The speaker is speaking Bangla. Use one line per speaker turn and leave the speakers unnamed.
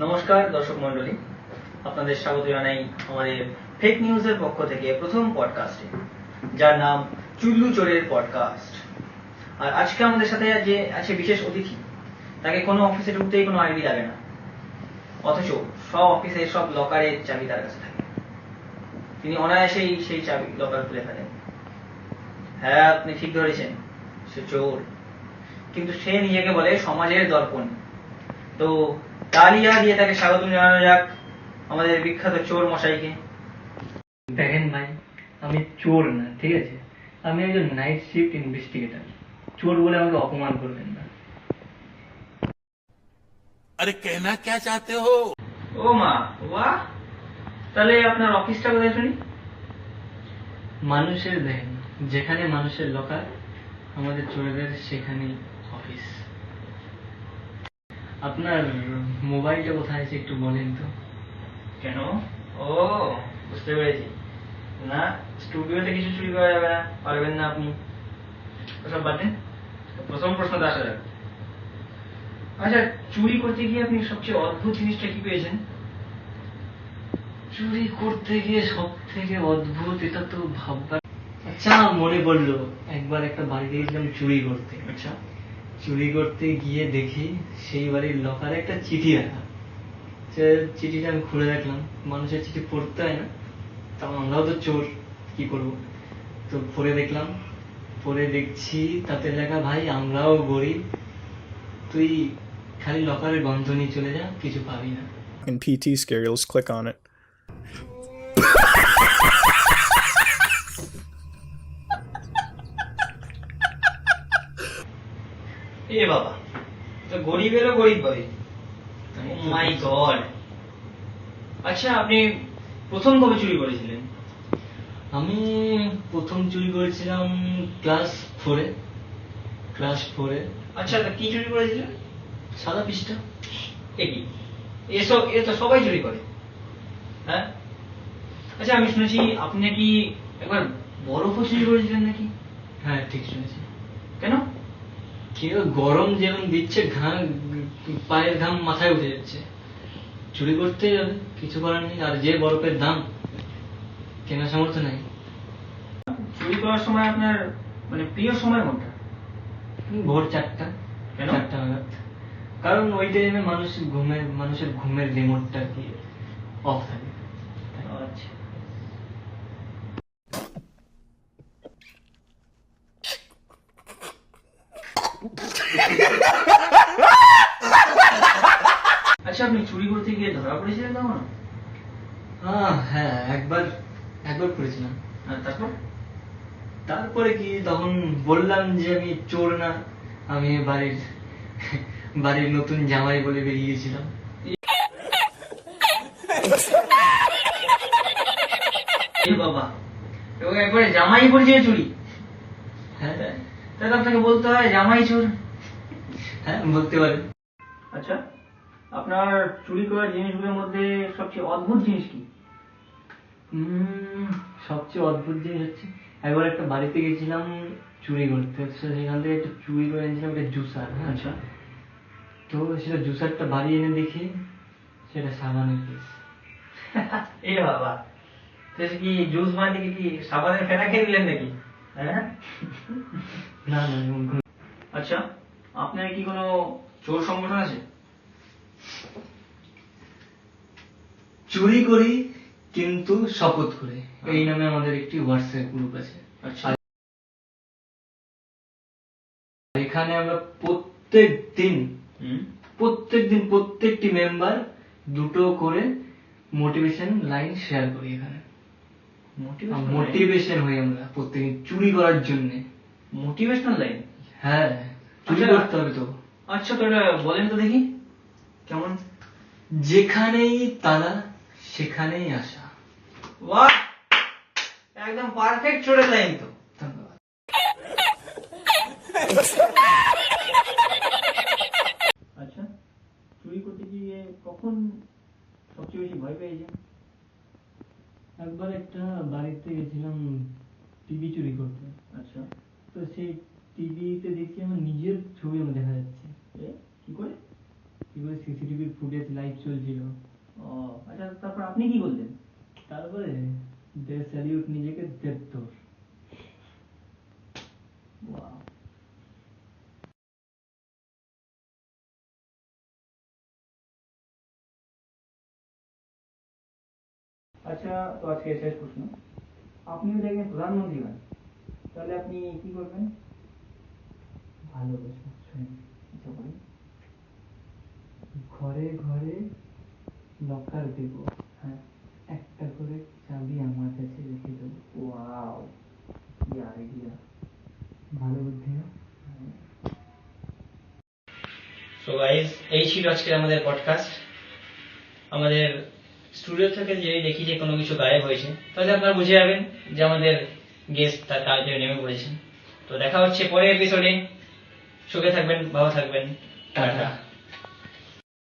নমস্কার দর্শক মন্ডলী, আপনাদের স্বাগত জানাই আমাদের ফেক নিউজের পক্ষ থেকে প্রথম পডকাস্টে, যার নাম চুল্লু চোরের পডকাস্ট। আর আজকে আমাদের সাথে যে আছে বিশেষ অতিথি, তাকে কোনো অফিসে ঢুকতেই কোনো আইডি লাগে না, অথচ সব অফিসে সব লকারের চাবি তার কাছে থাকে। তিনি অনায়াসেই সেই চাবি লকার খুলে ফেলেন। হ্যাঁ, আপনি ঠিক ধরেছেন, সে চোর, কিন্তু সে নিজেকে বলে সমাজের দর্পণ। তো তালিয়া দিয়ে তাকে স্বাগত জানানো যাক আমাদের বিখ্যাত চোর মশাইকে।
দেখেন ভাই, আমি চোর না, ঠিক আছে? আমি একজন নাইট শিফট ইনভেস্টিগেটর। চোর বলে আমাকে অপমান করবেন না।
अरे कहना क्या चाहते हो?
ও মা, বাহ! তাহলে আপনার অফিসটা কোথায় শুনি?
মানুষের দেখেন, যেখানে মানুষের লকার, আমাদের চোরেদের সেখানেই অফিস। আপনার মোবাইলটা কোথায় আছে একটু বলেন তো।
কেন? ও, বুঝতে পেরেছি। না, স্টুডিওতে কিছু চুরি করা যাবে না, পারবেন না আপনি। ওসব বাদ দিন, প্রথম প্রশ্নতে আসা যাক। আচ্ছা, চুরি করতে গিয়ে আপনি সবচেয়ে অদ্ভুত জিনিসটা কি পেয়েছেন?
চুরি করতে গিয়ে সব থেকে অদ্ভুত, এটা তো ভাববার। আচ্ছা, মনে পড়লো, একবার একটা বাড়িতে গেছিলাম চুরি করতে।
আচ্ছা,
চুরি করতে গিয়ে দেখি সেই বাড়ির লকারে একটা চিঠি রাখা। সে চিঠিটা আমি খুলে দেখলাম, মানুষের চিঠি পড়তে হয় না, তা আমরাও তো চোর, কি করব? তো পড়ে দেখলাম, পড়ে দেখছি তাতে লেখা, ভাই আমরাও গরিব, তুই খালি লকারের গন্ধ নিয়ে চলে যা, কিছু পাবি না।
In PT scary, let's click on it.
এ বাবা, তো গরিবেরও গরিব ভাই। মাই গড। আচ্ছা, আপনি প্রথম কবে চুরি করেছিলেন?
আমি প্রথম চুরি করেছিলাম ক্লাস ফোরে।
আচ্ছা, তা কি চুরি করেছিলেন?
সাদা পৃষ্ঠা।
এ কি, এসব এ তো সবাই চুরি করে। হ্যাঁ, আচ্ছা, আমি শুনেছি আপনি নাকি একবার বরফও চুরি করেছিলেন নাকি?
হ্যাঁ, ঠিক শুনেছি।
কেন?
কেউ গরম যেমন দিচ্ছে, পায়ের ঘাম মাথায় উঠে যাচ্ছে, চুরি করতেই হবে, কিছু করার নেই। আর যে বরফের দাম, কেনা সামর্থ্য নাই।
চুরি করার সময় আপনার মানে প্রিয় সময় কোনটা?
ভোর 4টা।
কেন?
4টা নাগাদ। কারণ ওই টাইমে মানুষের ঘুমের রিমোটটা কি অফ থাকে।
আচ্ছা, আচ্ছা, আপনি চুরি করতে গিয়ে ধরা পড়েছিলেন তখন?
হ্যাঁ, একবার করেছিলাম।
আর তারপর?
তারপরে কি, তখন বললাম যে আমি চোর না, আমি বাড়ির নতুন জামাই বলে বেরিয়ে গেছিলাম।
এ বাবা, এবং একবারে জামাই পরিচয় চুরি।
হ্যাঁ,
তাহলে আপনাকে বলতে হয় জামাই চোর।
হ্যাঁ, বলতে পারেন।
আচ্ছা, আপনার চুরি করার জিনিসগুলোর মধ্যে সবচেয়ে অদ্ভুত জিনিস কি?
সবচেয়ে অদ্ভুত জিনিস হচ্ছে, একবার একটা বাড়িতে গেছিলাম চুরি করতে, সেখান থেকে একটা চুরি করে এনেছিলাম একটা জুসার। হ্যাঁ,
আচ্ছা,
তো সেটা জুসারটা বাড়ি এনে দেখি সেটা সাবানের পিস।
এ বাবা, তো সে কি জুস বানিয়ে কি সাবানের ফেনা খেয়ে দিলেন নাকি? হ্যাঁ,
না না, এমন কোনো।
আচ্ছা, আপনার কি কোনো চোর সংগঠন আছে?
চুরি করি কিন্তু শপথ করে, এই নামে আমাদের একটি হোয়াটসঅ্যাপ গ্রুপ আছে।
আচ্ছা,
এখানে আমরা প্রত্যেক দিন
হুম,
প্রত্যেকটি মেম্বার দুটো করে মোটিভেশন লাইন শেয়ার করি। এখানে মোটিভেশন হই আমরা প্রত্যেকদিন চুরি করার জন্য।
Motivational line?
হ্যাঁ, চুরি
আচ্ছা।
করতে হবে তো।
আচ্ছা, তো এটা বলেন তো দেখি কেমন।
যেখানেই তালা সেখানেই আসা।
বাহ, একদম পারফেক্ট চোরের লাইন তো।
ধন্যবাদ।
আচ্ছা, চুরি করতে গিয়ে কখন সবচেয়ে বেশি ভয় পেয়েছেন?
একবার একটা বাড়িতে গেছিলাম টিভি চুরি করতে।
আচ্ছা,
তো সেই টিভিতে দেখি আমার নিজের ছবি আমার দেখা যাচ্ছে।
কি করে?
কি বলে সিসিটিভি ফুটেজ লাইভ চলছিল।
ও আচ্ছা, তারপর আপনি কি বললেন?
তারপরে দে স্যালিউট নিজেকে দেবতর।
Wow. আচ্ছা, তো আজকে শেষ প্রশ্ন। আপনি যদি একজন প্রধানমন্ত্রী হন, তাহলে আপনি কি করবেন?
ভালো কথা শুনে,
আচ্ছা বলুন।
ঘরে ঘরে লকার দেব,
হ্যাঁ।
একটা করে চাবি আমার কাছে রেখে দেবো।
ওয়াও, কি আইডিয়া।
ভালো বুদ্ধি না?
সো গাইস, এই ছিল আজকের আমাদের পডকাস্ট। আমাদের স্টুডিও থেকে যে দেখি যে কোনো কিছু গায়েব হয়েছে, তাহলে আপনারা বুঝে যাবেন যে আমাদের গেস্ট তার কাজে নেমে পড়েছেন। তো দেখা হচ্ছে পরের এপিসোডে। সুখে থাকবেন, ভালো থাকবেন, টাটা।